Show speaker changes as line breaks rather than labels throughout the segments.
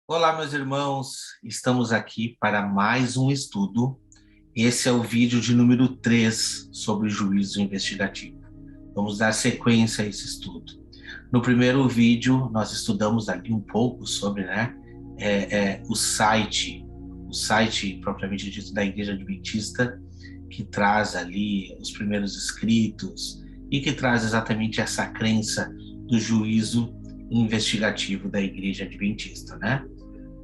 Olá, meus irmãos, estamos aqui para mais um estudo. Esse é o vídeo de número 3 sobre juízo investigativo. Vamos dar sequência a esse estudo. No primeiro vídeo, nós estudamos ali um pouco sobre o site propriamente dito da Igreja Adventista, que traz ali os primeiros escritos e que traz exatamente essa crença do juízo investigativo da Igreja Adventista, né?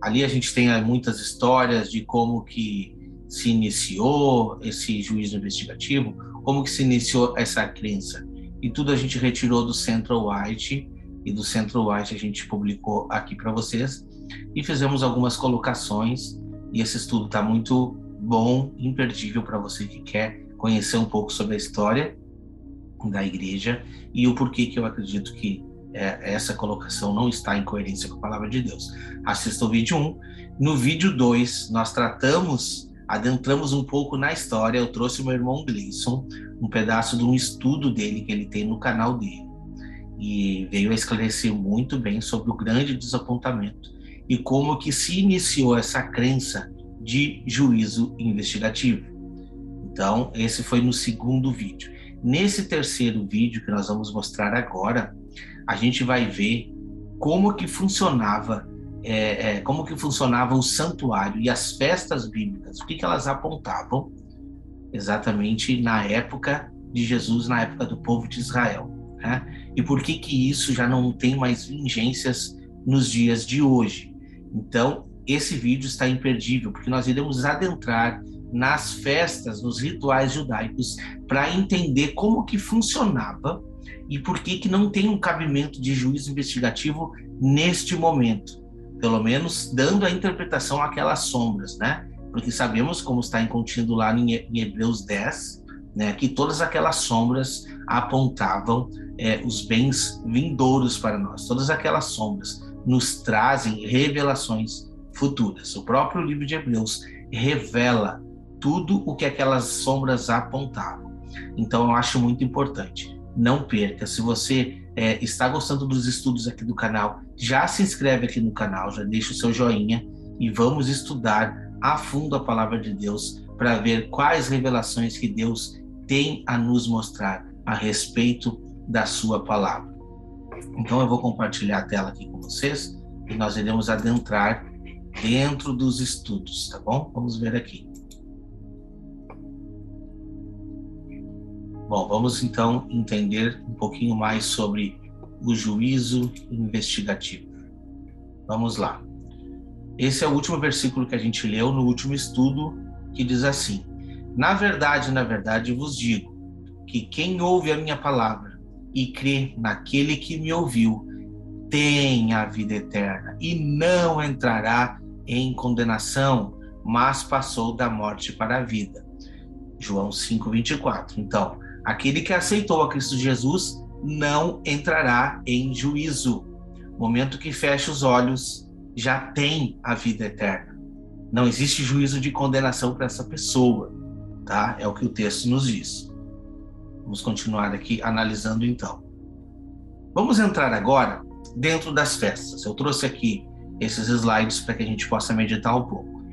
Ali a gente tem muitas histórias de como que se iniciou esse juízo investigativo, como que se iniciou essa crença. E tudo a gente retirou do Central White, e do Central White a gente publicou aqui para vocês, e fizemos algumas colocações, e esse estudo está muito bom, imperdível para você que quer conhecer um pouco sobre a história da igreja e o porquê que eu acredito que essa colocação não está em coerência com a palavra de Deus. Assista o vídeo 1. No vídeo 2, nós adentramos um pouco na história. Eu trouxe o meu irmão Gleison, um pedaço de um estudo dele que ele tem no canal dele. E veio a esclarecer muito bem sobre o grande desapontamento e como que se iniciou essa crença de juízo investigativo. Então, esse foi no segundo vídeo. Nesse terceiro vídeo que nós vamos mostrar agora, a gente vai ver como que funcionava o santuário e as festas bíblicas, o que elas apontavam exatamente na época de Jesus, na época do povo de Israel, né? E por que isso já não tem mais vigências nos dias de hoje. Então, esse vídeo está imperdível, porque nós iremos adentrar nas festas, nos rituais judaicos, para entender como que funcionava e por que não tem um cabimento de juízo investigativo neste momento, pelo menos dando a interpretação àquelas sombras, né? Porque sabemos, como está contido lá em Hebreus 10, né, que todas aquelas sombras apontavam os bens vindouros para nós. Todas aquelas sombras nos trazem revelações futuras. O próprio livro de Hebreus revela tudo o que aquelas sombras apontavam. Então, eu acho muito importante. Não perca. Se você está gostando dos estudos aqui do canal, já se inscreve aqui no canal, já deixa o seu joinha e vamos estudar a fundo a palavra de Deus para ver quais revelações que Deus tem a nos mostrar a respeito da sua palavra. Então eu vou compartilhar a tela aqui com vocês e nós iremos adentrar dentro dos estudos, tá bom? Vamos ver aqui. Bom, vamos então entender um pouquinho mais sobre o juízo investigativo. Vamos lá. Esse é o último versículo que a gente leu no último estudo, que diz assim: na verdade vos digo, que quem ouve a minha palavra e crê naquele que me ouviu, tem a vida eterna e não entrará em condenação, mas passou da morte para a vida. João 5:24. Então, aquele que aceitou a Cristo Jesus não entrará em juízo. No momento que fecha os olhos, já tem a vida eterna. Não existe juízo de condenação para essa pessoa, tá? É o que o texto nos diz. Vamos continuar aqui analisando então. Vamos entrar agora dentro das festas. Eu trouxe aqui esses slides para que a gente possa meditar um pouco,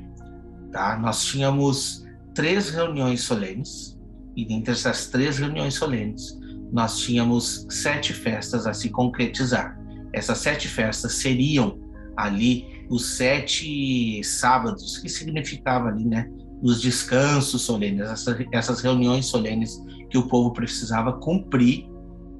tá? Nós tínhamos 3 reuniões solenes, e dentre essas 3 reuniões solenes, nós tínhamos 7 festas a se concretizar. Essas 7 festas seriam ali os 7 sábados, que significava ali, né, os descansos solenes, essas reuniões solenes que o povo precisava cumprir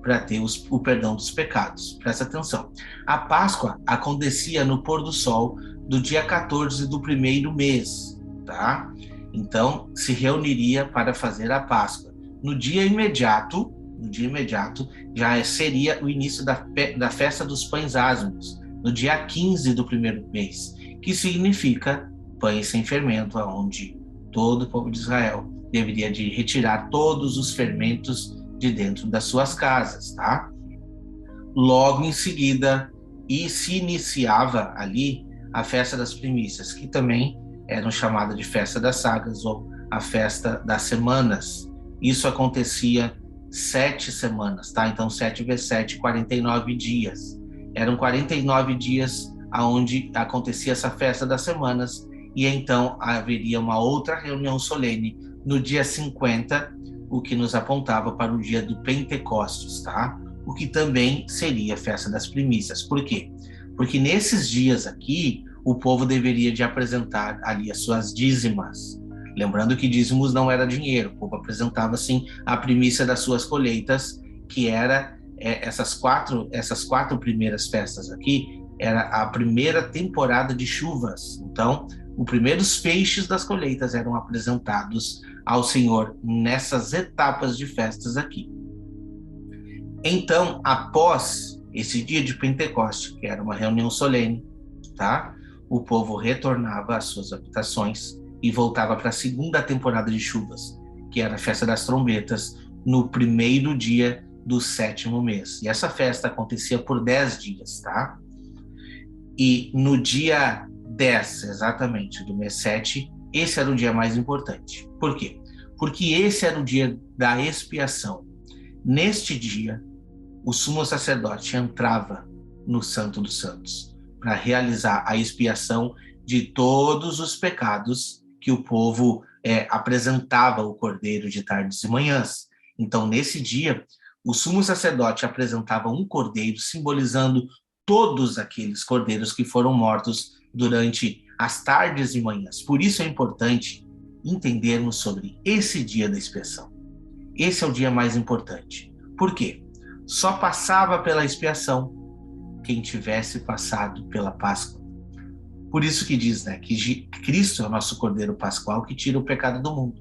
para ter o perdão dos pecados. Presta atenção. A Páscoa acontecia no pôr do sol do dia 14 do primeiro mês, tá? Então, se reuniria para fazer a Páscoa. No dia imediato, já seria o início da festa dos pães ázimos, no dia 15 do primeiro mês, que significa pães sem fermento, onde todo o povo de Israel deveria de retirar todos os fermentos de dentro das suas casas, tá? Logo em seguida, se iniciava ali a festa das primícias, que também eram chamada de festa das sagas ou a festa das semanas. Isso acontecia 7 semanas, tá? Então 7 vezes 7, 49 dias. Eram 49 dias aonde acontecia essa festa das semanas, e então haveria uma outra reunião solene no dia 50, o que nos apontava para o dia do Pentecostes, tá? O que também seria a festa das primícias. Por quê? Porque nesses dias aqui, o povo deveria de apresentar ali as suas dízimas. Lembrando que dízimos não era dinheiro, o povo apresentava, sim, a primícia das suas colheitas, que era essas quatro primeiras festas aqui, era a primeira temporada de chuvas. Então, os primeiros feixes das colheitas eram apresentados ao Senhor nessas etapas de festas aqui. Então, após esse dia de Pentecostes, que era uma reunião solene, tá? O povo retornava às suas habitações e voltava para a segunda temporada de chuvas, que era a festa das trombetas, no primeiro dia do 7º mês. E essa festa acontecia por 10 dias, tá? E no dia 10, exatamente, do mês 7, esse era o dia mais importante. Por quê? Porque esse era o dia da expiação. Neste dia, o sumo sacerdote entrava no Santo dos Santos para realizar a expiação de todos os pecados que o povo apresentava o cordeiro de tardes e manhãs. Então, nesse dia, o sumo sacerdote apresentava um cordeiro simbolizando todos aqueles cordeiros que foram mortos durante as tardes e manhãs. Por isso é importante entendermos sobre esse dia da expiação. Esse é o dia mais importante. Por quê? Só passava pela expiação quem tivesse passado pela Páscoa. Por isso que diz, né, que Cristo é o nosso Cordeiro Pascual que tira o pecado do mundo.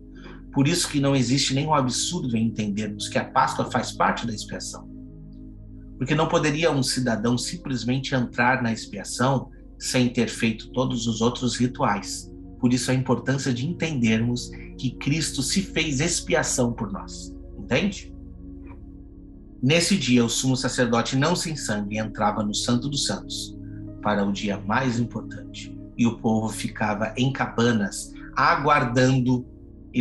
Por isso que não existe nenhum absurdo em entendermos que a Páscoa faz parte da expiação. Porque não poderia um cidadão simplesmente entrar na expiação sem ter feito todos os outros rituais. Por isso a importância de entendermos que Cristo se fez expiação por nós. Entende? Nesse dia, o sumo sacerdote não sem sangue entrava no Santo dos Santos para o dia mais importante. E o povo ficava em cabanas, aguardando.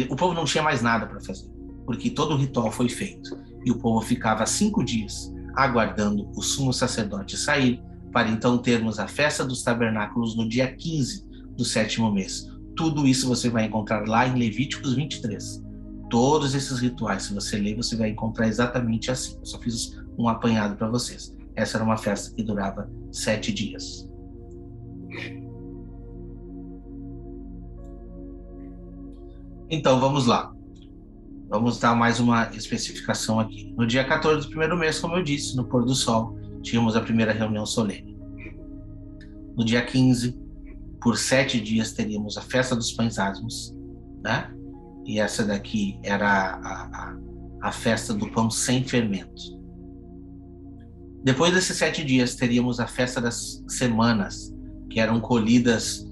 O povo não tinha mais nada para fazer, porque todo o ritual foi feito. E o povo ficava 5 dias aguardando o sumo sacerdote sair, para então termos a festa dos tabernáculos no dia 15 do 7º mês. Tudo isso você vai encontrar lá em Levíticos 23. Todos esses rituais, se você ler, você vai encontrar exatamente assim. Eu só fiz um apanhado para vocês. Essa era uma festa que durava 7 dias. Então, vamos lá. Vamos dar mais uma especificação aqui. No dia 14 do primeiro mês, como eu disse, no pôr do sol, tínhamos a primeira reunião solene. No dia 15, por 7 dias, teríamos a festa dos pães asmos, né? E essa daqui era a festa do pão sem fermento. Depois desses 7 dias, teríamos a festa das semanas, que eram colhidas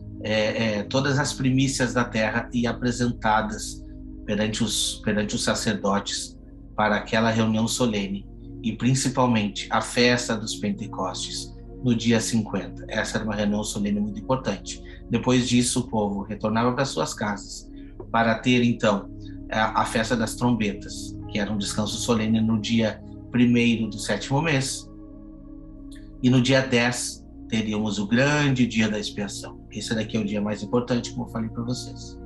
todas as primícias da terra e apresentadas perante os sacerdotes para aquela reunião solene. E principalmente a festa dos Pentecostes, no dia 50. Essa era uma reunião solene muito importante. Depois disso, o povo retornava para suas casas para ter, então, a festa das trombetas, que era um descanso solene no dia 1º do 7º mês. E no dia 10, teríamos o grande dia da expiação. Esse daqui é o dia mais importante, como eu falei para vocês.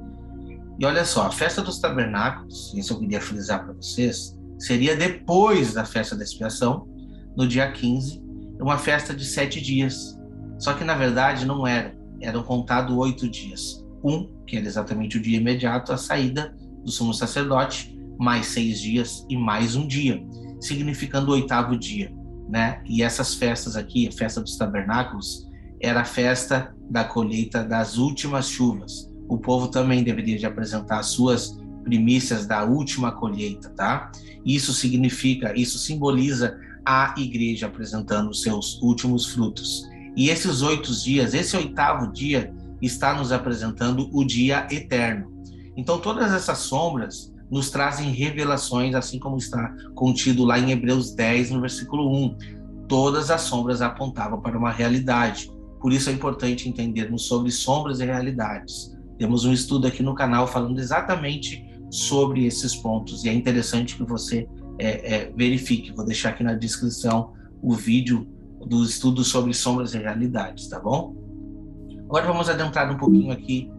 E olha só, a festa dos tabernáculos, isso eu queria frisar para vocês, seria depois da festa da expiação, no dia 15, uma festa de 7 dias. Só que, na verdade, não era. Eram contados 8 dias. Que era exatamente o dia imediato, a saída do sumo sacerdote, mais 6 dias e mais um dia, significando o 8º dia, né? E essas festas aqui, a festa dos tabernáculos, era a festa da colheita das últimas chuvas. O povo também deveria de apresentar as suas primícias da última colheita, tá? Isso simboliza a igreja apresentando os seus últimos frutos. E esses 8 dias, esse 8º dia, está nos apresentando o dia eterno. Então, todas essas sombras nos trazem revelações, assim como está contido lá em Hebreus 10, no versículo 1. Todas as sombras apontavam para uma realidade. Por isso é importante entendermos sobre sombras e realidades. Temos um estudo aqui no canal falando exatamente sobre esses pontos, e é interessante que você verifique. Vou deixar aqui na descrição o vídeo do estudo sobre sombras e realidades, tá bom? Agora vamos adentrar um pouquinho aqui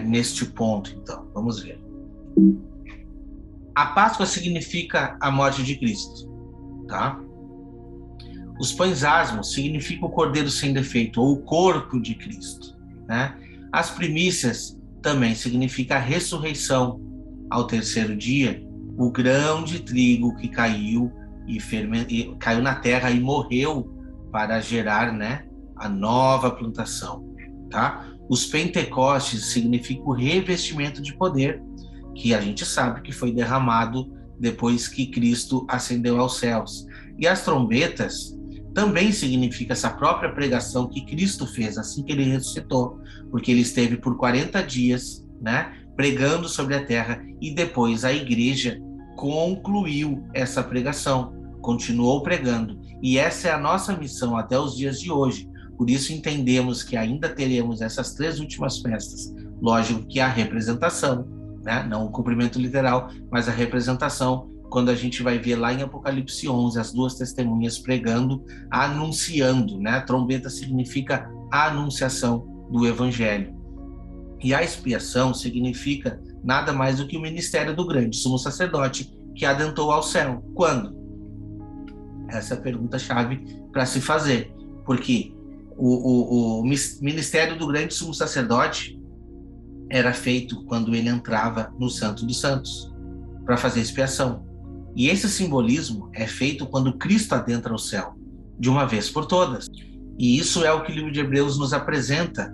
neste ponto, então. Vamos ver. A Páscoa significa a morte de Cristo, tá? Os pães asmos significam o cordeiro sem defeito, ou o corpo de Cristo, né? As primícias também significa a ressurreição ao terceiro dia, o grão de trigo que caiu caiu na terra e morreu para gerar, né, a nova plantação, tá? Os pentecostes significam o revestimento de poder, que a gente sabe que foi derramado depois que Cristo ascendeu aos céus. E as trombetas também significa essa própria pregação que Cristo fez assim que ele ressuscitou, porque ele esteve por 40 dias, né, pregando sobre a terra, e depois a igreja concluiu essa pregação, continuou pregando, e essa é a nossa missão até os dias de hoje. Por isso entendemos que ainda teremos essas 3 últimas festas. Lógico que a representação, né, não o cumprimento literal, mas a representação, quando a gente vai ver lá em Apocalipse 11, as 2 testemunhas pregando, anunciando, né? A trombeta significa a anunciação do evangelho. E a expiação significa nada mais do que o ministério do grande sumo sacerdote que adentrou ao céu. Quando? Essa é a pergunta-chave para se fazer. Porque o ministério do grande sumo sacerdote era feito quando ele entrava no Santo dos Santos para fazer expiação. E esse simbolismo é feito quando Cristo adentra o céu, de uma vez por todas. E isso é o que o livro de Hebreus nos apresenta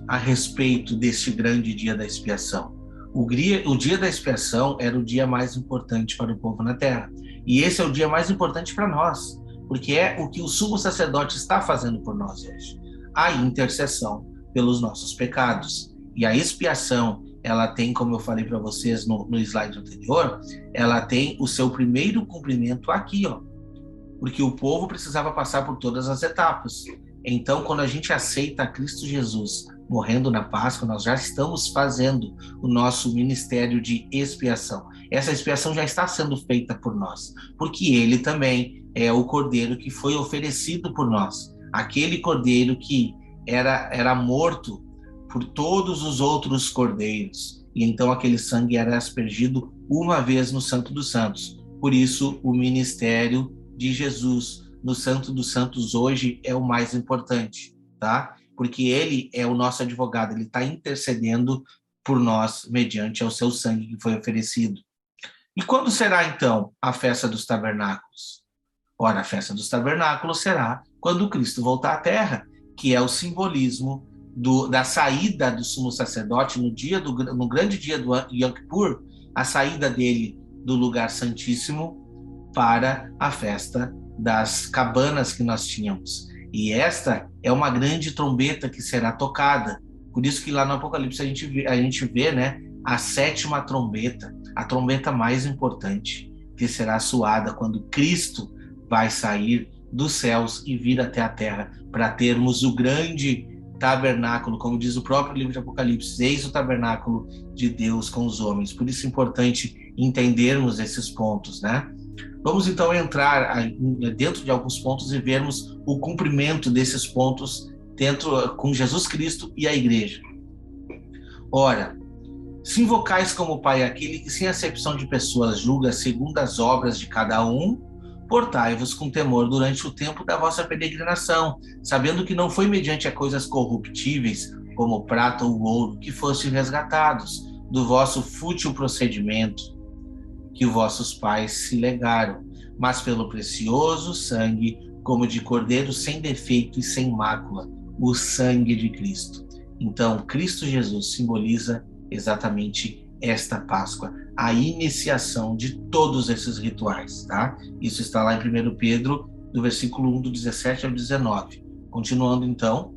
a respeito deste grande dia da expiação. O dia da expiação era o dia mais importante para o povo na terra. E esse é o dia mais importante para nós, porque é o que o sumo sacerdote está fazendo por nós hoje. A intercessão pelos nossos pecados. E a expiação, ela tem, como eu falei para vocês no slide anterior, ela tem o seu primeiro cumprimento aqui, ó, porque o povo precisava passar por todas as etapas. Então, quando a gente aceita Cristo Jesus morrendo na Páscoa, nós já estamos fazendo o nosso ministério de expiação. Essa expiação já está sendo feita por nós, porque ele também é o cordeiro que foi oferecido por nós, aquele cordeiro que era morto por todos os outros cordeiros, e então aquele sangue era aspergido uma vez no Santo dos Santos. Por isso, o ministério de Jesus no Santo dos Santos hoje é o mais importante, tá? Porque ele é o nosso advogado, ele está intercedendo por nós mediante ao seu sangue que foi oferecido. E quando será, então, a festa dos tabernáculos? Ora, a festa dos tabernáculos será quando Cristo voltar à terra, que é o simbolismo da saída do sumo sacerdote no grande dia do Yom Kippur, a saída dele do lugar santíssimo para a festa das cabanas que nós tínhamos. E esta é uma grande trombeta que será tocada. Por isso que lá no Apocalipse a gente vê, né, a 7ª trombeta, a trombeta mais importante, que será soada quando Cristo vai sair dos céus e vir até a terra, para termos o grande tabernáculo, como diz o próprio livro de Apocalipse, eis o tabernáculo de Deus com os homens. Por isso é importante entendermos esses pontos, né? Vamos então entrar dentro de alguns pontos e vermos o cumprimento desses pontos com Jesus Cristo e a igreja. Ora, se invocais como Pai aquele que sem acepção de pessoas julga segundo as obras de cada um, portai-vos com temor durante o tempo da vossa peregrinação, sabendo que não foi mediante a coisas corruptíveis, como prata ou ouro, que fossem resgatados do vosso fútil procedimento, que vossos pais se legaram, mas pelo precioso sangue, como de cordeiro sem defeito e sem mácula, o sangue de Cristo. Então, Cristo Jesus simboliza exatamente esta Páscoa, a iniciação de todos esses rituais, tá? Isso está lá em 1 Pedro, do versículo 1, do 17 ao 19. Continuando então,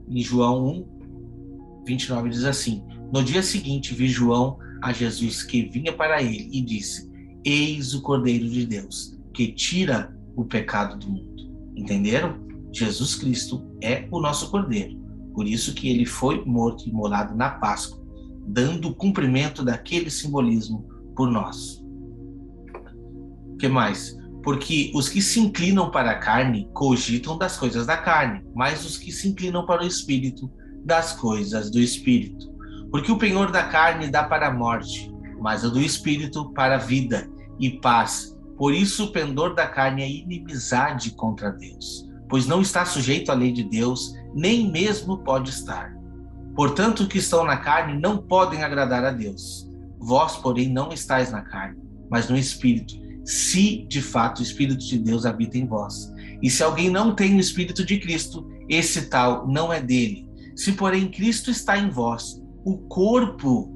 em João 1, 29 diz assim: no dia seguinte vi João a Jesus que vinha para ele e disse: eis o Cordeiro de Deus, que tira o pecado do mundo. Entenderam? Jesus Cristo é o nosso Cordeiro. Por isso que ele foi morto e imolado na Páscoa, dando cumprimento daquele simbolismo por nós. O que mais? Porque os que se inclinam para a carne cogitam das coisas da carne, mas os que se inclinam para o Espírito, das coisas do Espírito. Porque o penhor da carne dá para a morte, mas o do Espírito para a vida e paz. Por isso o pendor da carne é inimizade contra Deus, pois não está sujeito à lei de Deus, nem mesmo pode estar. Portanto, os que estão na carne não podem agradar a Deus. Vós, porém, não estáis na carne, mas no Espírito, se de fato o Espírito de Deus habita em vós. E se alguém não tem o Espírito de Cristo, esse tal não é dele. Se, porém, Cristo está em vós, o corpo,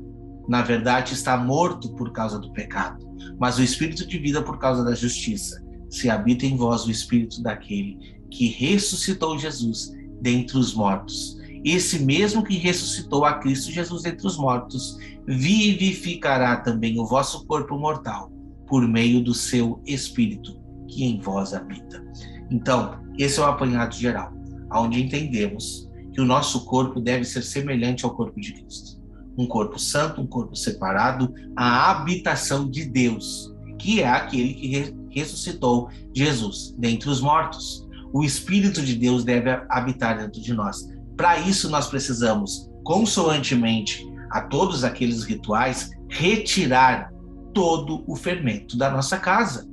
na verdade, está morto por causa do pecado, mas o Espírito de vida por causa da justiça. Se habita em vós o Espírito daquele que ressuscitou Jesus dentre os mortos, esse mesmo que ressuscitou a Cristo Jesus dentre os mortos, vivificará também o vosso corpo mortal, por meio do seu Espírito, que em vós habita. Então, esse é o apanhado geral, onde entendemos que o nosso corpo deve ser semelhante ao corpo de Cristo. Um corpo santo, um corpo separado, a habitação de Deus, que é aquele que ressuscitou Jesus dentre os mortos. O Espírito de Deus deve habitar dentro de nós. Para isso, nós precisamos, consoantemente a todos aqueles rituais, retirar todo o fermento da nossa casa.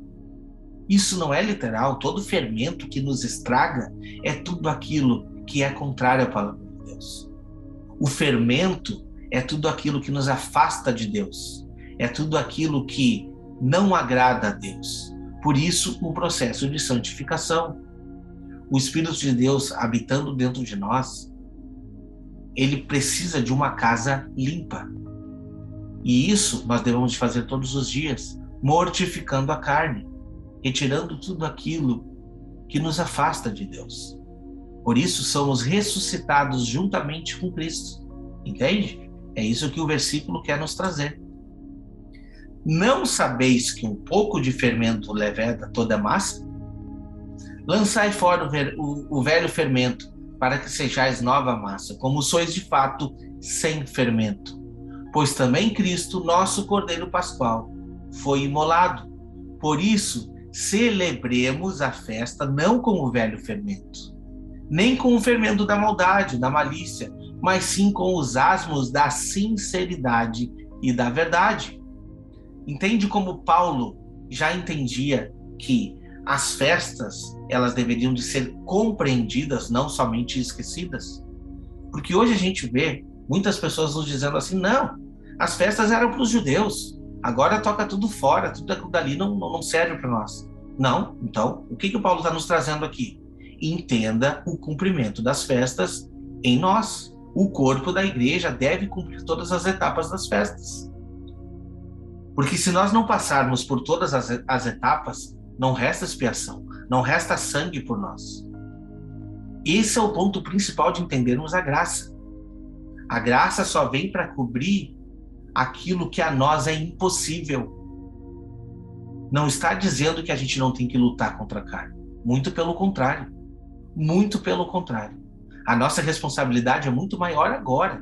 Isso não é literal. Todo fermento que nos estraga é tudo aquilo que é contrário à palavra de Deus. O fermento é tudo aquilo que nos afasta de Deus. É tudo aquilo que não agrada a Deus. Por isso, o processo de santificação. O Espírito de Deus habitando dentro de nós, ele precisa de uma casa limpa. E isso nós devemos fazer todos os dias, mortificando a carne, retirando tudo aquilo que nos afasta de Deus. Por isso somos ressuscitados juntamente com Cristo. Entende? É isso que o versículo quer nos trazer. Não sabeis que um pouco de fermento leveda toda a massa? Lançai fora o velho fermento, para que sejais nova massa, como sois de fato sem fermento. Pois também Cristo, nosso Cordeiro Pascual, foi imolado. Por isso, celebremos a festa não com o velho fermento, nem com o fermento da maldade, da malícia, mas sim com os asmos da sinceridade e da verdade. Entende como Paulo já entendia que as festas, elas deveriam de ser compreendidas, não somente esquecidas? Porque hoje a gente vê muitas pessoas nos dizendo assim, não, as festas eram para os judeus, agora toca tudo fora, tudo aquilo dali não serve para nós. Não, então, o que o Paulo está nos trazendo aqui? Entenda o cumprimento das festas em nós. O corpo da igreja deve cumprir todas as etapas das festas. Porque se nós não passarmos por todas as etapas, não resta expiação, não resta sangue por nós. Esse é o ponto principal de entendermos a graça. A graça só vem para cobrir aquilo que a nós é impossível. Não está dizendo que a gente não tem que lutar contra a carne. Muito pelo contrário. Muito pelo contrário. A nossa responsabilidade é muito maior agora.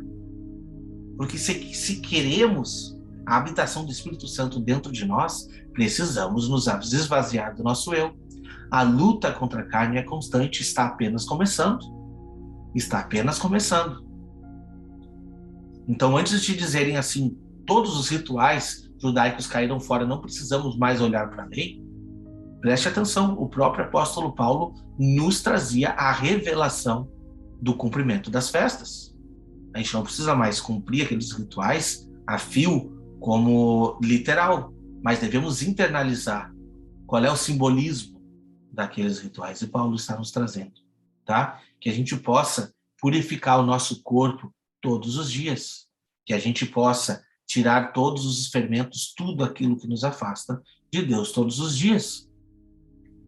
Porque se queremos a habitação do Espírito Santo dentro de nós, precisamos nos esvaziar do nosso eu. A luta contra a carne é constante, está apenas começando. Está apenas começando. Então, antes de dizerem assim, todos os rituais judaicos caíram fora, não precisamos mais olhar para a lei, preste atenção, o próprio apóstolo Paulo nos trazia a revelação do cumprimento das festas. A gente não precisa mais cumprir aqueles rituais a fio como literal, mas devemos internalizar qual é o simbolismo daqueles rituais, e Paulo está nos trazendo, tá? Que a gente possa purificar o nosso corpo todos os dias, que a gente possa tirar todos os fermentos, tudo aquilo que nos afasta de Deus todos os dias.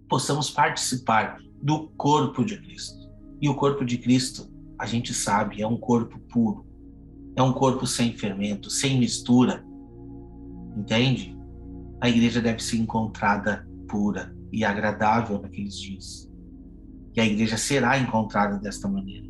Possamos participar do corpo de Cristo. E o corpo de Cristo, a gente sabe, é um corpo puro, é um corpo sem fermento, sem mistura. Entende? A igreja deve ser encontrada pura e agradável naqueles dias. E a igreja será encontrada desta maneira.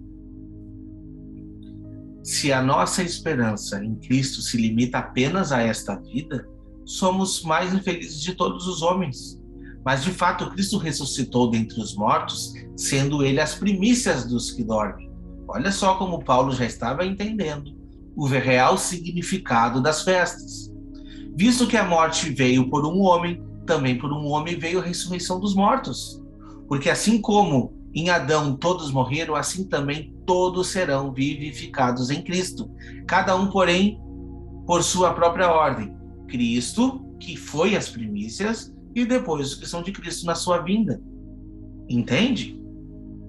Se a nossa esperança em Cristo se limita apenas a esta vida, somos mais infelizes de todos os homens. Mas de fato Cristo ressuscitou dentre os mortos, sendo ele as primícias dos que dormem. Olha só como Paulo já estava entendendo o real significado das festas. Visto que a morte veio por um homem, também por um homem veio a ressurreição dos mortos. Porque assim como em Adão todos morreram, assim também todos serão vivificados em Cristo. Cada um, porém, por sua própria ordem. Cristo, que foi as primícias, e depois os que são de Cristo na sua vinda. Entende?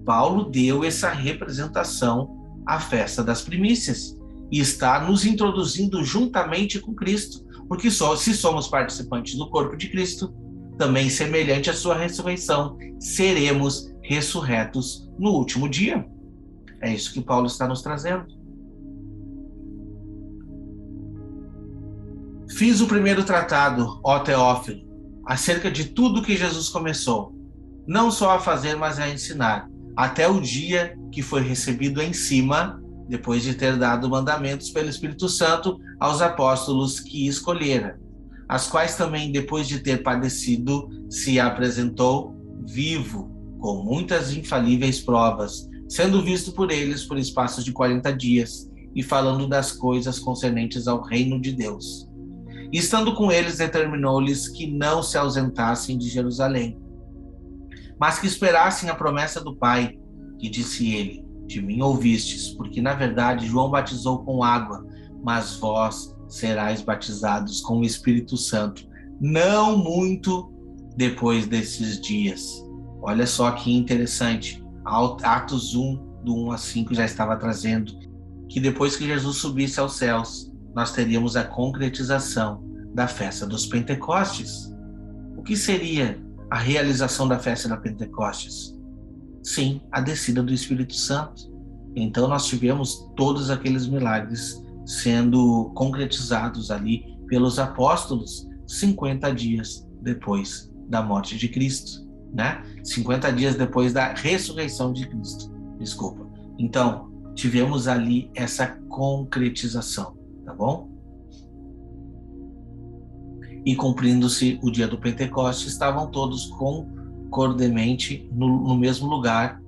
Paulo deu essa representação à festa das primícias e está nos introduzindo juntamente com Cristo, porque se somos participantes do corpo de Cristo, também semelhante à sua ressurreição, seremos ressurretos no último dia. É isso que Paulo está nos trazendo. Fiz o primeiro tratado, ó Teófilo, acerca de tudo que Jesus começou, não só a fazer, mas a ensinar, até o dia que foi recebido em cima, depois de ter dado mandamentos pelo Espírito Santo aos apóstolos que escolhera, as quais também, depois de ter padecido, se apresentou vivo, com muitas infalíveis provas, sendo visto por eles por espaço de 40 dias, e falando das coisas concernentes ao reino de Deus. E estando com eles, determinou-lhes que não se ausentassem de Jerusalém, mas que esperassem a promessa do Pai, que disse ele: de mim ouvistes, porque na verdade João batizou com água, mas vós serais batizados com o Espírito Santo, não muito depois desses dias. Olha só que interessante, Atos 1, do 1 a 5 já estava trazendo que depois que Jesus subisse aos céus, nós teríamos a concretização da festa dos Pentecostes. O que seria a realização da festa da Pentecostes? Sim, a descida do Espírito Santo. Então nós tivemos todos aqueles milagres sendo concretizados ali pelos apóstolos 50 dias depois da morte de Cristo, né? 50 dias depois da ressurreição de Cristo, desculpa. Então, tivemos ali essa concretização, tá bom? E cumprindo-se o dia do Pentecostes, estavam todos concordemente no mesmo lugar,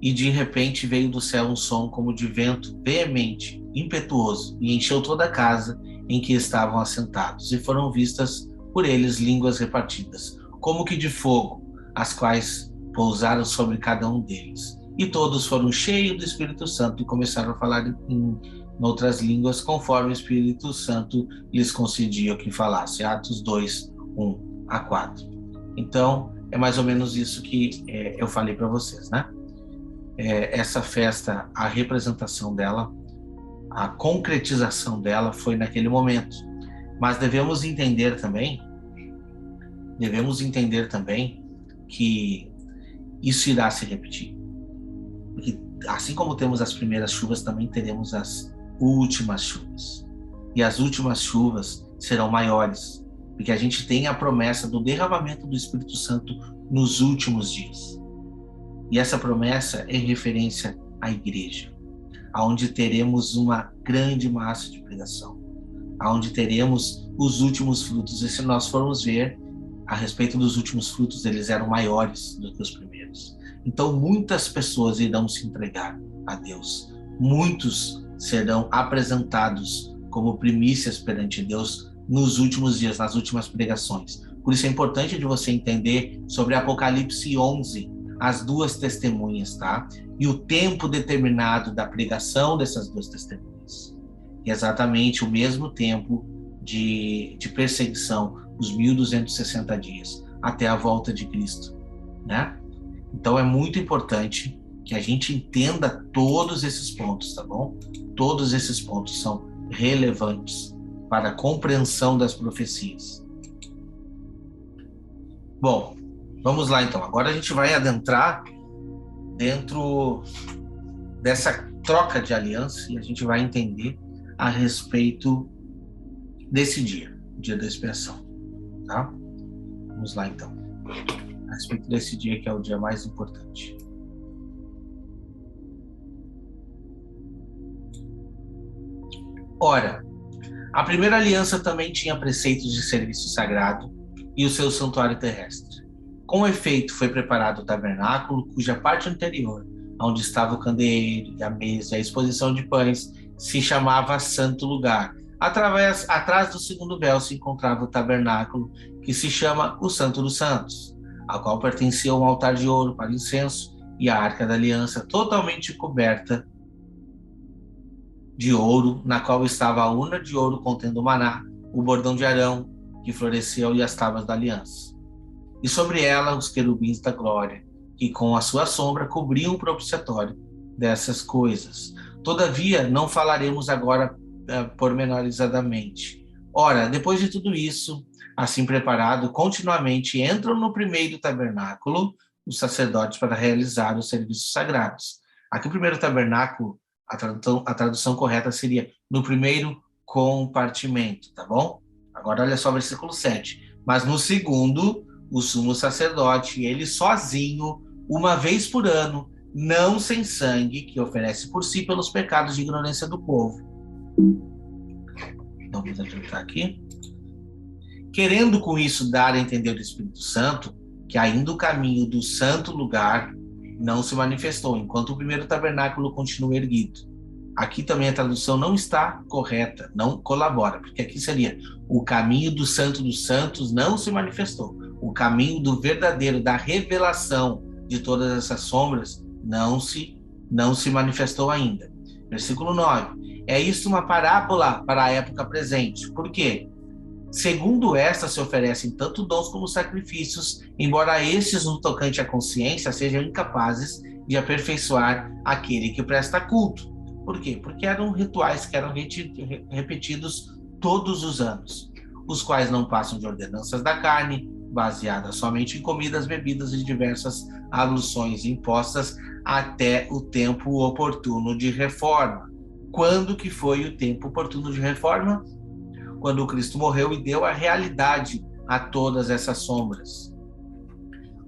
e de repente veio do céu um som como de vento veemente, impetuoso, e encheu toda a casa em que estavam assentados, e foram vistas por eles línguas repartidas, como que de fogo, as quais pousaram sobre cada um deles. E todos foram cheios do Espírito Santo e começaram a falar em outras línguas, conforme o Espírito Santo lhes concedia que falasse. Atos 2, 1 a 4. Então, é mais ou menos isso que eu falei para vocês, né? Essa festa, a representação dela, a concretização dela foi naquele momento. Mas devemos entender também que isso irá se repetir. Porque assim como temos as primeiras chuvas, também teremos as últimas chuvas. E as últimas chuvas serão maiores, porque a gente tem a promessa do derramamento do Espírito Santo nos últimos dias. E essa promessa é referência à igreja, onde teremos uma grande massa de pregação, onde teremos os últimos frutos. E se nós formos ver a respeito dos últimos frutos, eles eram maiores do que os primeiros. Então muitas pessoas irão se entregar a Deus. Muitos serão apresentados como primícias perante Deus nos últimos dias, nas últimas pregações. Por isso é importante de você entender sobre Apocalipse 11, as duas testemunhas, tá? E o tempo determinado da pregação dessas duas testemunhas. E exatamente o mesmo tempo de perseguição, os 1260 dias, até a volta de Cristo, né? Então é muito importante que a gente entenda todos esses pontos, tá bom? Todos esses pontos são relevantes para a compreensão das profecias. Bom, vamos lá então. Agora a gente vai adentrar dentro dessa troca de aliança e a gente vai entender a respeito desse dia, o dia da expiação, tá? Vamos lá então. A respeito desse dia que é o dia mais importante. Ora, a primeira aliança também tinha preceitos de serviço sagrado e o seu santuário terrestre. Com efeito, foi preparado o tabernáculo, cuja parte anterior, onde estava o candeeiro, e a mesa, e a exposição de pães, se chamava Santo Lugar. Atrás do segundo véu se encontrava o tabernáculo, que se chama o Santo dos Santos, ao qual pertencia um altar de ouro para incenso e a Arca da Aliança, totalmente coberta de ouro, na qual estava a urna de ouro contendo o maná, o bordão de Arão, que floresceu, e as tábuas da aliança. E sobre ela os querubins da glória, que com a sua sombra cobriam o propiciatório dessas coisas. Todavia, não falaremos agora pormenorizadamente. Ora, depois de tudo isso, assim preparado, continuamente entram no primeiro tabernáculo os sacerdotes para realizar os serviços sagrados. Aqui o primeiro tabernáculo, a tradução correta seria no primeiro compartimento, tá bom? Agora olha só o versículo 7. Mas no segundo, o sumo sacerdote, ele sozinho, uma vez por ano, não sem sangue, que oferece por si pelos pecados de ignorância do povo. Vamos adiantar aqui. Querendo com isso dar a entender ao Espírito Santo que ainda o caminho do santo lugar não se manifestou, enquanto o primeiro tabernáculo continua erguido. Aqui também a tradução não está correta, não colabora, porque aqui seria: o caminho do Santo dos Santos não se manifestou. O caminho do verdadeiro, da revelação de todas essas sombras, não se manifestou ainda. Versículo 9. É isso uma parábola para a época presente. Por quê? Segundo esta se oferecem tanto dons como sacrifícios, embora estes, no tocante à consciência, sejam incapazes de aperfeiçoar aquele que presta culto. Por quê? Porque eram rituais que eram repetidos todos os anos, os quais não passam de ordenanças da carne, baseadas somente em comidas, bebidas e diversas abluções impostas até o tempo oportuno de reforma. Quando que foi o tempo oportuno de reforma? Quando o Cristo morreu e deu a realidade a todas essas sombras.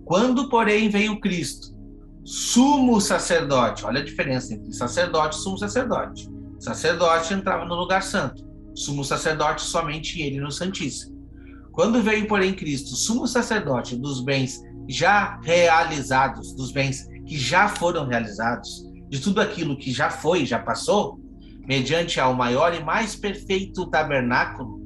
Quando, porém, veio Cristo, sumo sacerdote, olha a diferença entre sacerdote e sumo sacerdote. Sacerdote entrava no lugar santo, sumo sacerdote somente ele no Santíssimo. Quando veio, porém, Cristo, sumo sacerdote dos bens já realizados, dos bens que já foram realizados, de tudo aquilo que já foi, já passou, mediante ao maior e mais perfeito tabernáculo,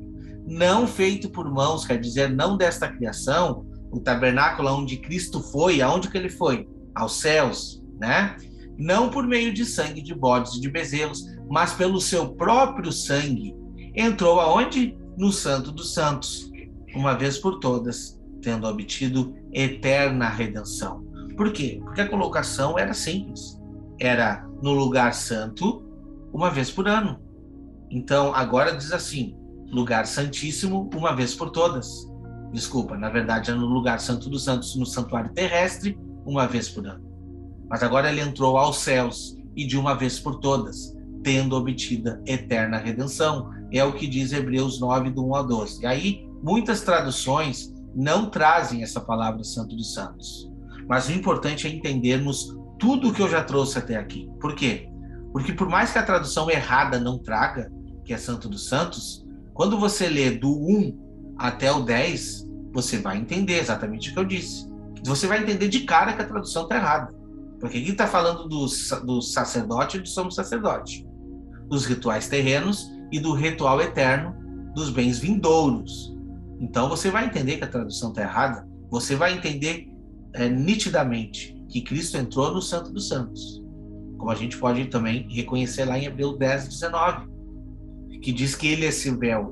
não feito por mãos, quer dizer, não desta criação, o tabernáculo onde Cristo foi, aonde que ele foi? Aos céus, né? Não por meio de sangue de bodes e de bezerros, mas pelo seu próprio sangue, entrou aonde? No Santo dos Santos, uma vez por todas, tendo obtido eterna redenção. Por quê? Porque a colocação era simples. Era no lugar santo, uma vez por ano. Então, agora diz assim: lugar santíssimo, uma vez por todas. Desculpa, na verdade é no lugar santo dos santos, no santuário terrestre, uma vez por ano. Mas agora ele entrou aos céus, e de uma vez por todas, tendo obtida eterna redenção. É o que diz Hebreus 9, do 1 ao 12. E aí, muitas traduções não trazem essa palavra Santo dos Santos. Mas o importante é entendermos tudo o que eu já trouxe até aqui. Por quê? Porque por mais que a tradução errada não traga, que é Santo dos Santos, quando você lê do 1 até o 10, você vai entender exatamente o que eu disse. Você vai entender de cara que a tradução está errada. Porque aqui está falando do sacerdote e do sumo sacerdote, dos rituais terrenos e do ritual eterno dos bens vindouros. Então você vai entender que a tradução está errada, você vai entender nitidamente que Cristo entrou no Santo dos Santos. Como a gente pode também reconhecer lá em Hebreus 10, 19, que diz que ele é esse véu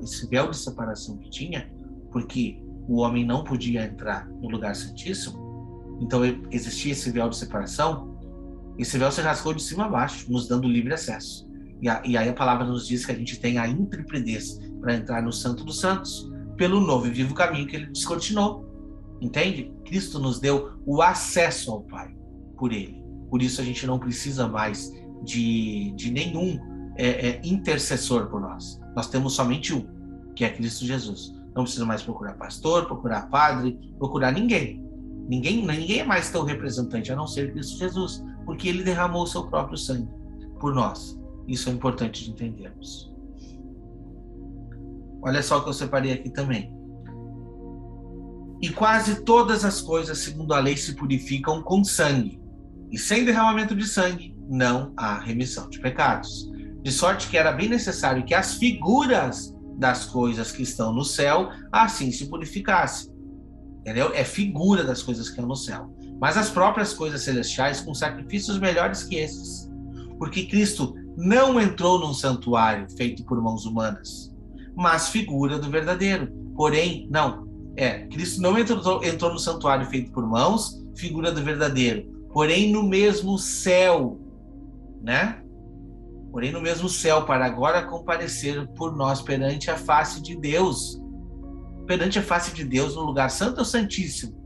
de separação que tinha, porque o homem não podia entrar no lugar santíssimo, então existia esse véu de separação. Esse véu se rasgou de cima a baixo, nos dando livre acesso. E aí a palavra nos diz que a gente tem a intrepidez para entrar no Santo dos Santos, pelo novo e vivo caminho que ele descortinou. Entende? Cristo nos deu o acesso ao Pai por ele. Por isso a gente não precisa mais de nenhum intercessor por nós. Nós temos somente um, que é Cristo Jesus. Não precisa mais procurar pastor, procurar padre, procurar ninguém. Ninguém é mais teu representante, a não ser Cristo Jesus, porque ele derramou o seu próprio sangue por nós. Isso é importante de entendermos. Olha só o que eu separei aqui também. E quase todas as coisas, segundo a lei, se purificam com sangue. E sem derramamento de sangue, não há remissão de pecados. De sorte que era bem necessário que as figuras das coisas que estão no céu assim se purificassem. Entendeu? É figura das coisas que estão no céu. Mas as próprias coisas celestiais com sacrifícios melhores que esses. Porque Cristo não entrou num santuário feito por mãos humanas, mas figura do verdadeiro. Porém, Cristo não entrou no santuário feito por mãos, figura do verdadeiro. Porém, no mesmo céu, né? Porém, no mesmo céu, para agora comparecer por nós perante a face de Deus. Perante a face de Deus no lugar santo ou santíssimo.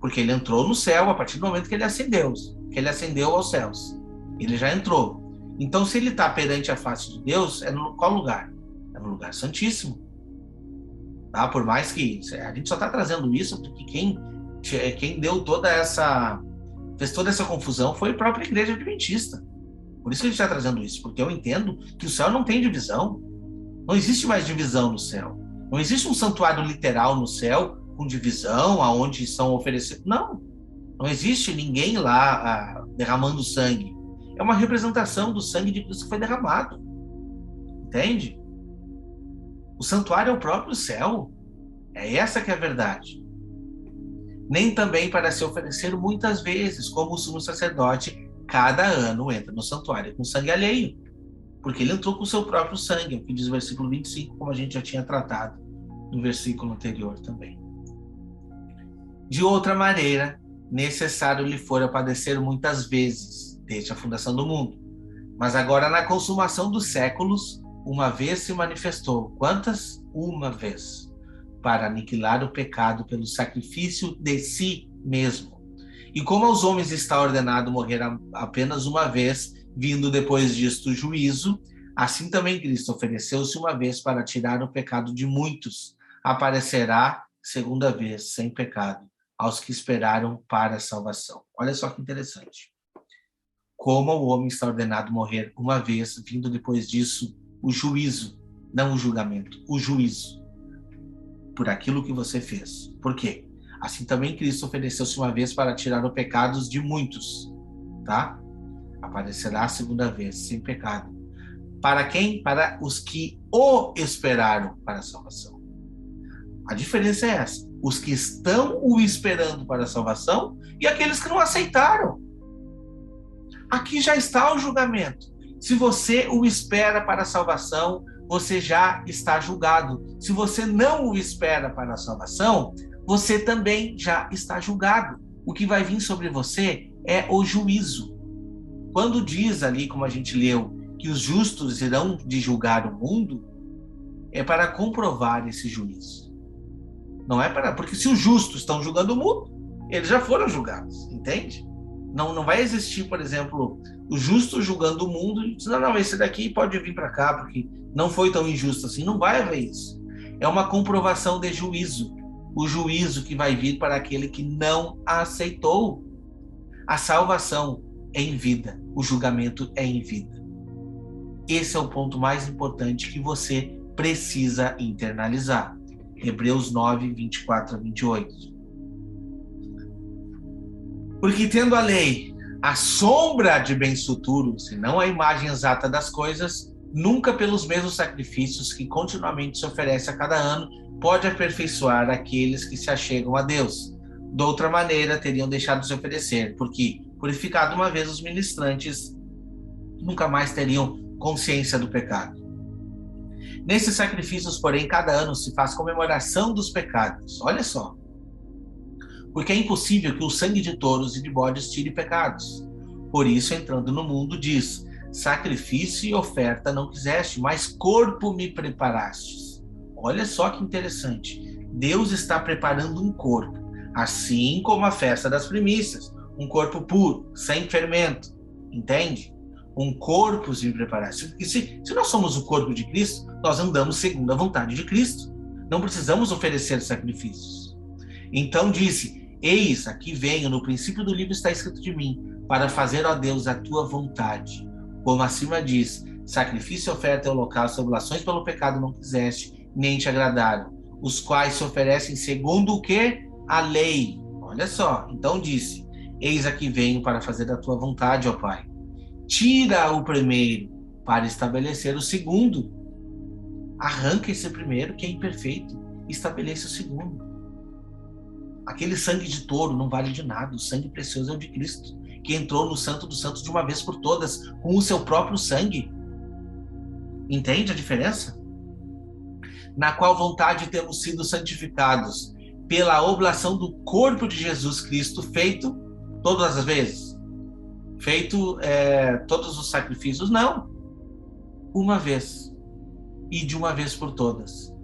Porque ele entrou no céu a partir do momento que ele ascendeu aos céus. Ele já entrou. Então, se ele está perante a face de Deus, é no qual lugar? É no lugar santíssimo. Tá? Por mais que a gente só está trazendo isso porque quem deu fez toda essa confusão foi a própria igreja adventista. Por isso que a gente está trazendo isso, porque eu entendo que o céu não tem divisão. Não existe mais divisão no céu. Não existe um santuário literal no céu com divisão, aonde são oferecidos. Não existe ninguém lá derramando sangue. É uma representação do sangue de Cristo que foi derramado. Entende? O santuário é o próprio céu. É essa que é a verdade. Nem também para se oferecer muitas vezes, como o sumo sacerdote cada ano entra no santuário com sangue alheio. Porque ele entrou com o seu próprio sangue, é o que diz o versículo 25, como a gente já tinha tratado no versículo anterior também. De outra maneira, necessário lhe fora padecer muitas vezes, desde a fundação do mundo. Mas agora, na consumação dos séculos, uma vez se manifestou. Quantas? Uma vez. Para aniquilar o pecado pelo sacrifício de si mesmo. E como aos homens está ordenado morrer apenas uma vez, vindo depois disto o juízo, assim também Cristo ofereceu-se uma vez para tirar o pecado de muitos. Aparecerá segunda vez, sem pecado, aos que esperaram para a salvação. Olha só que interessante. Como o homem está ordenado morrer uma vez, vindo depois disso o juízo, não o julgamento, o juízo, por aquilo que você fez. Por quê? Assim também Cristo ofereceu-se uma vez para tirar os pecados de muitos, tá? Aparecerá a segunda vez, sem pecado. Para quem? Para os que o esperaram para a salvação. A diferença é essa. Os que estão o esperando para a salvação e aqueles que não aceitaram. Aqui já está o julgamento. Se você o espera para a salvação, você já está julgado. Se você não o espera para a salvação, você também já está julgado. O que vai vir sobre você é o juízo. Quando diz ali, como a gente leu, que os justos irão de julgar o mundo, é para comprovar esse juízo. Não é para... Porque se os justos estão julgando o mundo, eles já foram julgados, entende? Não vai existir, por exemplo, o justo julgando o mundo e diz, não, esse daqui pode vir para cá, porque não foi tão injusto assim. Não vai haver isso. É uma comprovação de juízo. O juízo que vai vir para aquele que não aceitou. A salvação é em vida. O julgamento é em vida. Esse é o ponto mais importante que você precisa internalizar. Hebreus 9, 24 a 28. Porque tendo a lei a sombra de bens futuros, e não a imagem exata das coisas, nunca pelos mesmos sacrifícios que continuamente se oferece a cada ano, pode aperfeiçoar aqueles que se achegam a Deus. De outra maneira, teriam deixado de se oferecer, porque, purificado uma vez os ministrantes, nunca mais teriam consciência do pecado. Nesses sacrifícios, porém, cada ano se faz comemoração dos pecados. Olha só. Porque é impossível que o sangue de touros e de bodes tire pecados. Por isso, entrando no mundo, diz, sacrifício e oferta não quiseste, mas corpo me preparastes. Olha só que interessante. Deus está preparando um corpo, assim como a festa das primícias. Um corpo puro, sem fermento. Entende? Um corpo me preparaste. E se nós somos o corpo de Cristo, nós andamos segundo a vontade de Cristo. Não precisamos oferecer sacrifícios. Então disse, eis, aqui venho, no princípio do livro está escrito de mim, para fazer, ó Deus, a tua vontade. Como acima diz, sacrifício, oferta e holocausto, oblações pelo pecado não quiseste, nem te agradaram. os quais se oferecem segundo o que? A lei. Olha só, então disse: eis aqui venho para fazer a tua vontade, ó Pai. Tira o primeiro para estabelecer o segundo. Arranca esse primeiro, que é imperfeito, e estabeleça o segundo. Aquele sangue de touro não vale de nada. O sangue precioso é o de Cristo, que entrou no Santo dos Santos de uma vez por todas, com o seu próprio sangue. Entende a diferença? Na qual vontade temos sido santificados pela oblação do corpo de Jesus Cristo, feito todas as vezes? Feito todos os sacrifícios? Não. Uma vez. E de uma vez por todas.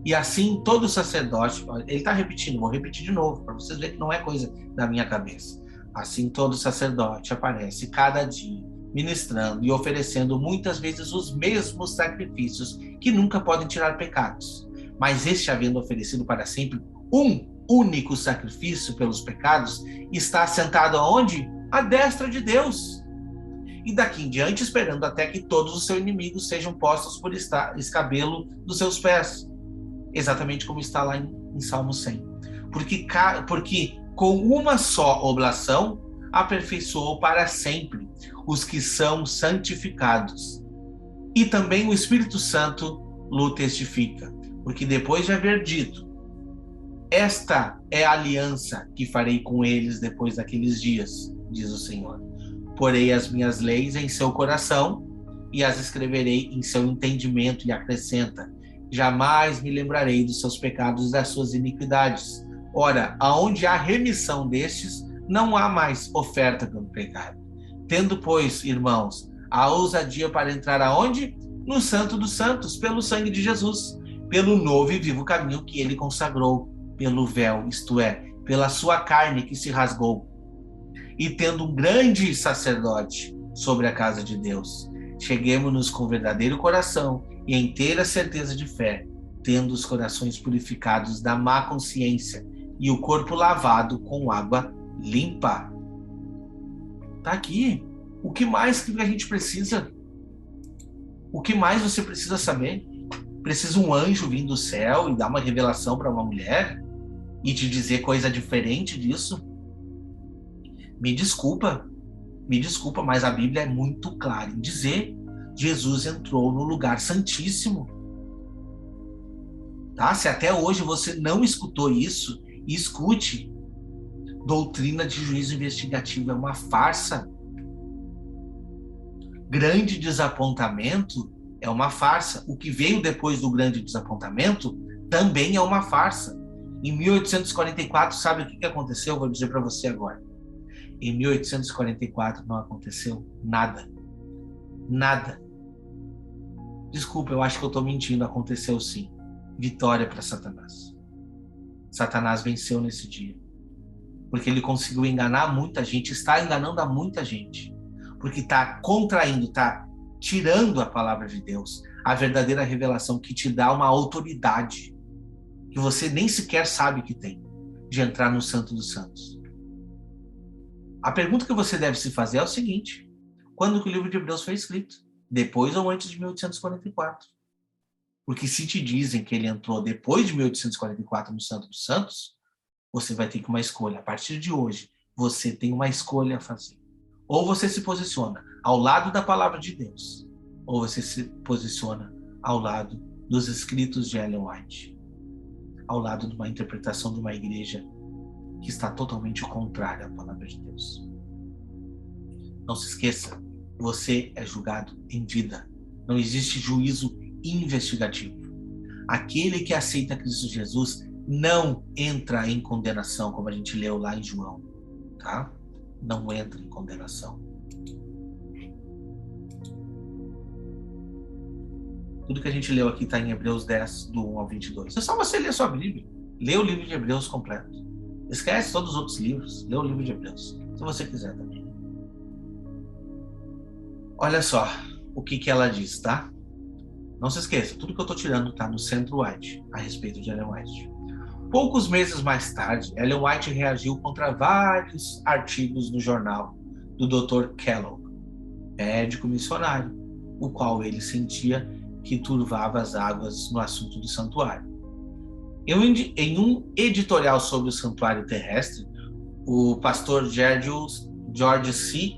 E assim todo sacerdote, ele está repetindo, vou repetir de novo, para vocês verem que não é coisa da minha cabeça. Assim todo sacerdote aparece cada dia, ministrando e oferecendo muitas vezes os mesmos sacrifícios que nunca podem tirar pecados. Mas este, havendo oferecido para sempre um único sacrifício pelos pecados, está assentado aonde? À destra de Deus. E daqui em diante esperando até que todos os seus inimigos sejam postos por escabelo dos seus pés. Exatamente como está lá em Salmo 100. Porque com uma só oblação aperfeiçoou para sempre os que são santificados. E também o Espírito Santo lhe testifica. Porque depois de haver dito: esta é a aliança que farei com eles depois daqueles dias, diz o Senhor. Porei as minhas leis em seu coração e as escreverei em seu entendimento, e acrescenta: jamais me lembrarei dos seus pecados e das suas iniquidades. Ora, aonde há remissão destes, não há mais oferta pelo pecado. Tendo, pois, irmãos, a ousadia para entrar aonde? No Santo dos Santos, pelo sangue de Jesus, pelo novo e vivo caminho que ele consagrou, pelo véu, isto é, pela sua carne que se rasgou. E tendo um grande sacerdote sobre a casa de Deus, cheguemo-nos com verdadeiro coração e inteira certeza de fé, tendo os corações purificados da má consciência e o corpo lavado com água limpa. Tá aqui. O que mais que a gente precisa? O que mais você precisa saber? Precisa um anjo vir do céu e dar uma revelação para uma mulher e te dizer coisa diferente disso? Me desculpa, mas a Bíblia é muito clara em dizer: Jesus entrou no lugar santíssimo. Tá? Se até hoje você não escutou isso, escute. Doutrina de juízo investigativo é uma farsa. Grande desapontamento é uma farsa. O que veio depois do grande desapontamento também é uma farsa. Em 1844, sabe o que aconteceu? Vou dizer para você agora. Em 1844 não aconteceu nada. Nada. Desculpa, eu acho que eu estou mentindo. Aconteceu sim. Vitória para Satanás. Satanás venceu nesse dia. Porque ele conseguiu enganar muita gente, está enganando a muita gente. Porque está contraindo, está tirando a palavra de Deus, a verdadeira revelação que te dá uma autoridade que você nem sequer sabe que tem, de entrar no Santo dos Santos. A pergunta que você deve se fazer é o seguinte: quando que o livro de Hebreus foi escrito? Depois ou antes de 1844? Porque se te dizem que ele entrou depois de 1844 no Santo dos Santos, você vai ter uma escolha. A partir de hoje, você tem uma escolha a fazer. Ou você se posiciona ao lado da palavra de Deus, ou você se posiciona ao lado dos escritos de Ellen White, ao lado de uma interpretação de uma igreja que está totalmente contrária à palavra de Deus. Não se esqueça, você é julgado em vida. Não existe juízo investigativo. Aquele que aceita Cristo Jesus não entra em condenação, como a gente leu lá em João, tá? Não entra em condenação. Tudo que a gente leu aqui está em Hebreus 10, do 1 ao 22. É só você ler a sua Bíblia. Lê o livro de Hebreus completo. Esquece todos os outros livros. Lê o livro de Hebreus, se você quiser também. Olha só o que ela diz, tá? Não se esqueça, tudo que eu estou tirando está no Centro White, a respeito de Ellen White. Poucos meses mais tarde, Ellen White reagiu contra vários artigos no jornal do Dr. Kellogg, médico missionário, o qual ele sentia que turvava as águas no assunto do santuário. Em um editorial sobre o santuário terrestre, o pastor George C.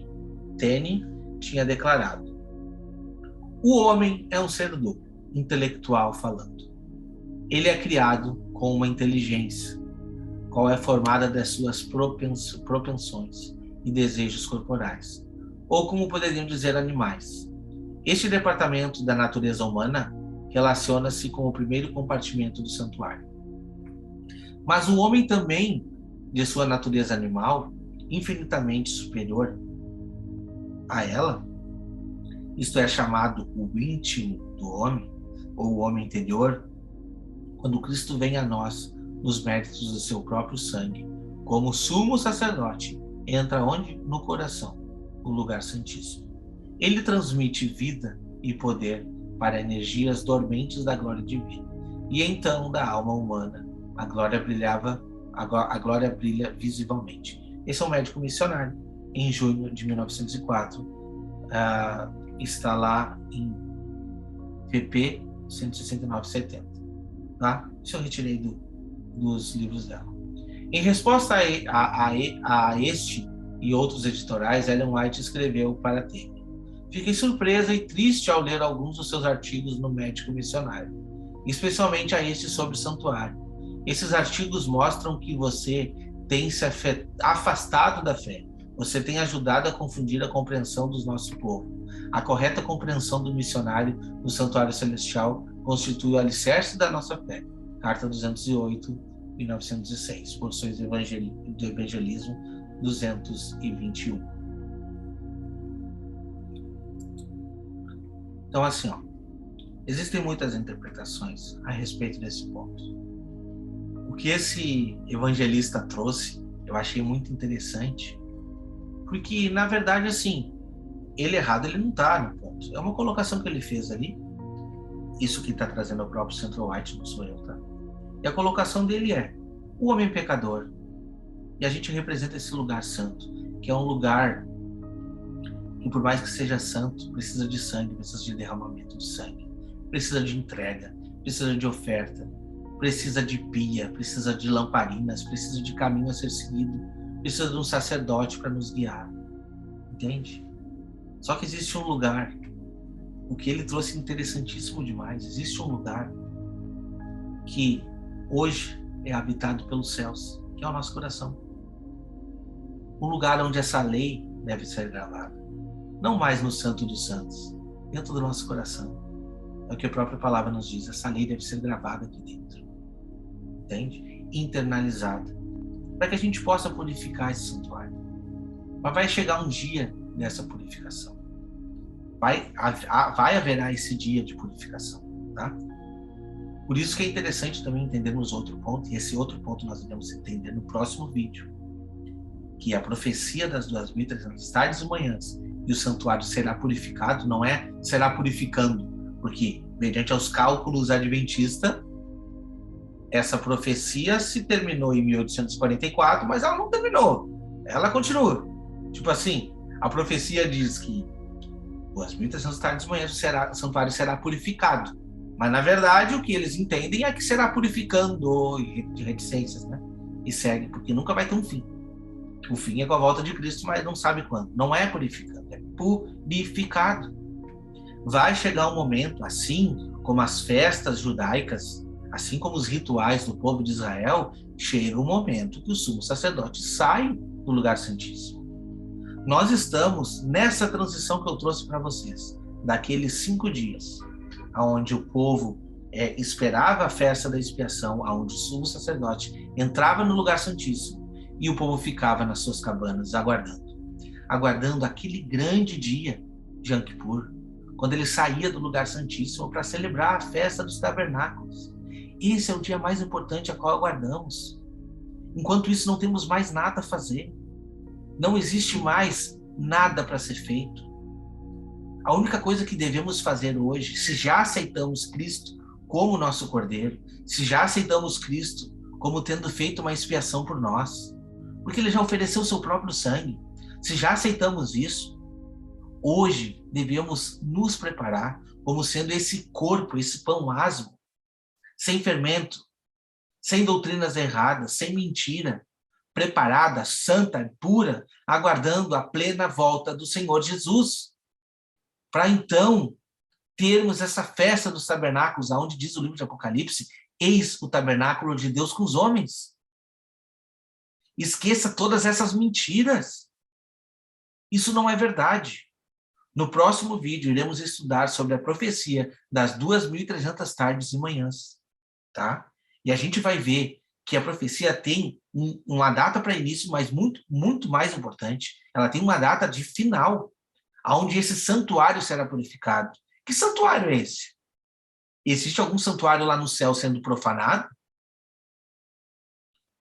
Tenney tinha declarado: o homem é um ser duplo, intelectual falando. Ele é criado com uma inteligência, qual é formada das suas propensões e desejos corporais, ou como poderiam dizer animais. Este departamento da natureza humana relaciona-se com o primeiro compartimento do santuário. Mas o homem também, de sua natureza animal, infinitamente superior a ela, isto é chamado o íntimo do homem, ou o homem interior, quando Cristo vem a nós nos méritos do seu próprio sangue, como sumo sacerdote, entra onde? No coração, o lugar santíssimo. Ele transmite vida e poder para energias dormentes da glória divina. E então, da alma humana, a glória brilha visivelmente. Esse é um médico missionário, em junho de 1904, está lá em pp 169/70. Tá? Isso eu retirei dos livros dela. Em resposta a este e outros editoriais, Ellen White escreveu para Tenney: fiquei surpresa e triste ao ler alguns dos seus artigos no Médico Missionário, especialmente a este sobre o santuário. Esses artigos mostram que você tem se afastado da fé. Você tem ajudado a confundir a compreensão do nosso povo. A correta compreensão do missionário no Santuário Celestial constitui o alicerce da nossa fé. Carta 208, 1906. Porções do Evangelismo 221. Então, assim, ó, existem muitas interpretações a respeito desse ponto. O que esse evangelista trouxe, eu achei muito interessante, porque, na verdade, assim, ele errado, ele não está no ponto. É uma colocação que ele fez ali. Isso que está trazendo o próprio Central White, não sou eu, tá? E a colocação dele é: o homem pecador, e a gente representa esse lugar santo, que é um lugar que, por mais que seja santo, precisa de sangue, precisa de derramamento de sangue, precisa de entrega, precisa de oferta, precisa de pia, precisa de lamparinas, precisa de caminho a ser seguido, precisa de um sacerdote para nos guiar, entende? Só que existe um lugar, o que ele trouxe interessantíssimo demais, existe um lugar que hoje é habitado pelos céus, que é o nosso coração. Um lugar onde essa lei deve ser gravada, não mais no Santo dos Santos, dentro do nosso coração. É o que a própria palavra nos diz, essa lei deve ser gravada aqui dentro, entende? Internalizada, para que a gente possa purificar esse santuário. Mas vai chegar um dia dessa purificação. Vai haverá esse dia de purificação, tá? Por isso que é interessante também entendermos outro ponto, e esse outro ponto nós iremos entender no próximo vídeo, que a profecia das 2.300 tardes e manhãs, e o santuário será purificado, não é será purificando, porque, mediante aos cálculos adventistas, essa profecia se terminou em 1844, mas ela não terminou, ela continua. Tipo assim, a profecia diz que 2.300 tardes e manhãs o santuário será purificado, mas na verdade o que eles entendem é que será purificando, de reticências, né? E segue, porque nunca vai ter um fim. O fim é com a volta de Cristo, mas não sabe quando. Não é purificando, é purificado. Vai chegar um momento, assim como as festas judaicas, assim como os rituais do povo de Israel, chega um momento que o sumo sacerdote sai do lugar santíssimo. Nós estamos nessa transição que eu trouxe para vocês, daqueles 5 dias, onde o povo esperava a festa da expiação, onde o sumo sacerdote entrava no lugar santíssimo e o povo ficava nas suas cabanas aguardando aquele grande dia de Yom Kippur, quando ele saía do lugar santíssimo para celebrar a festa dos tabernáculos. Esse é o dia mais importante a qual aguardamos. Enquanto isso, não temos mais nada a fazer. Não existe mais nada para ser feito. A única coisa que devemos fazer hoje, se já aceitamos Cristo como nosso Cordeiro, se já aceitamos Cristo como tendo feito uma expiação por nós, porque ele já ofereceu o seu próprio sangue, se já aceitamos isso, hoje devemos nos preparar como sendo esse corpo, esse pão asmo, sem fermento, sem doutrinas erradas, sem mentira, preparada, santa e pura, aguardando a plena volta do Senhor Jesus. Para então termos essa festa dos tabernáculos, aonde diz o livro de Apocalipse, eis o tabernáculo de Deus com os homens. Esqueça todas essas mentiras. Isso não é verdade. No próximo vídeo, iremos estudar sobre a profecia das 2.300 tardes e manhãs, tá? E a gente vai ver que a profecia tem uma data para início, mas muito, muito mais importante, ela tem uma data de final, onde esse santuário será purificado. Que santuário é esse? Existe algum santuário lá no céu sendo profanado?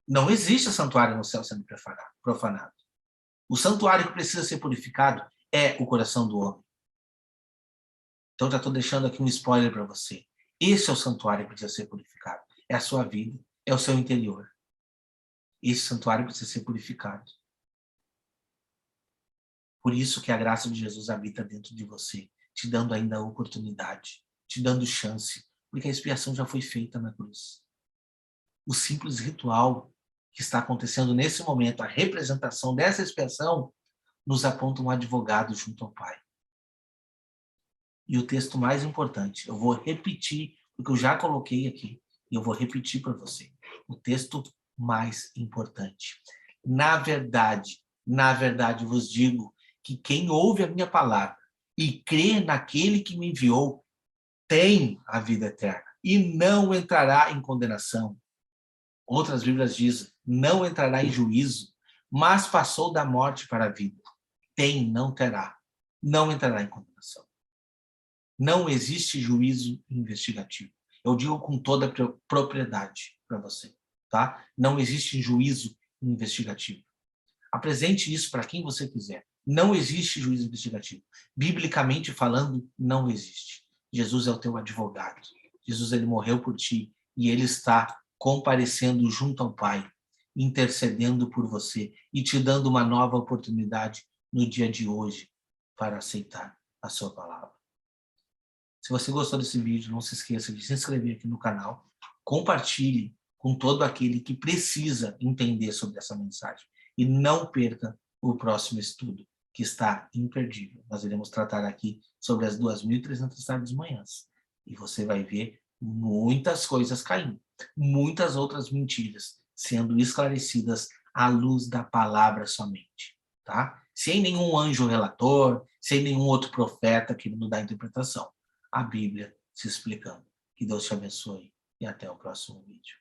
Não existe santuário no céu sendo profanado. O santuário que precisa ser purificado é o coração do homem. Então já estou deixando aqui um spoiler para você. Esse é o santuário que precisa ser purificado. É a sua vida, é o seu interior. Esse santuário precisa ser purificado. Por isso que a graça de Jesus habita dentro de você, te dando ainda a oportunidade, te dando chance, porque a expiação já foi feita na cruz. O simples ritual que está acontecendo nesse momento, a representação dessa expiação, nos aponta um advogado junto ao Pai. E o texto mais importante, eu vou repetir, porque eu já coloquei aqui, e eu vou repetir para você. O texto mais importante. Na verdade vos digo que quem ouve a minha palavra e crê naquele que me enviou, tem a vida eterna e não entrará em condenação. Outras Bíblias dizem, não entrará em juízo, mas passou da morte para a vida. Tem, não terá. Não entrará em condenação. Não existe juízo investigativo. Eu digo com toda a propriedade para você, tá? Não existe juízo investigativo. Apresente isso para quem você quiser. Não existe juízo investigativo. Biblicamente falando, não existe. Jesus é o teu advogado. Jesus, ele morreu por ti e ele está comparecendo junto ao Pai, intercedendo por você e te dando uma nova oportunidade no dia de hoje para aceitar a sua palavra. Se você gostou desse vídeo, não se esqueça de se inscrever aqui no canal, compartilhe com todo aquele que precisa entender sobre essa mensagem e não perca o próximo estudo, que está imperdível. Nós iremos tratar aqui sobre as 2.300 tardes e manhãs e você vai ver muitas coisas caindo, muitas outras mentiras sendo esclarecidas à luz da palavra somente, tá? Sem nenhum anjo relator, sem nenhum outro profeta querendo dar interpretação. A Bíblia se explicando. Que Deus te abençoe e até o próximo vídeo.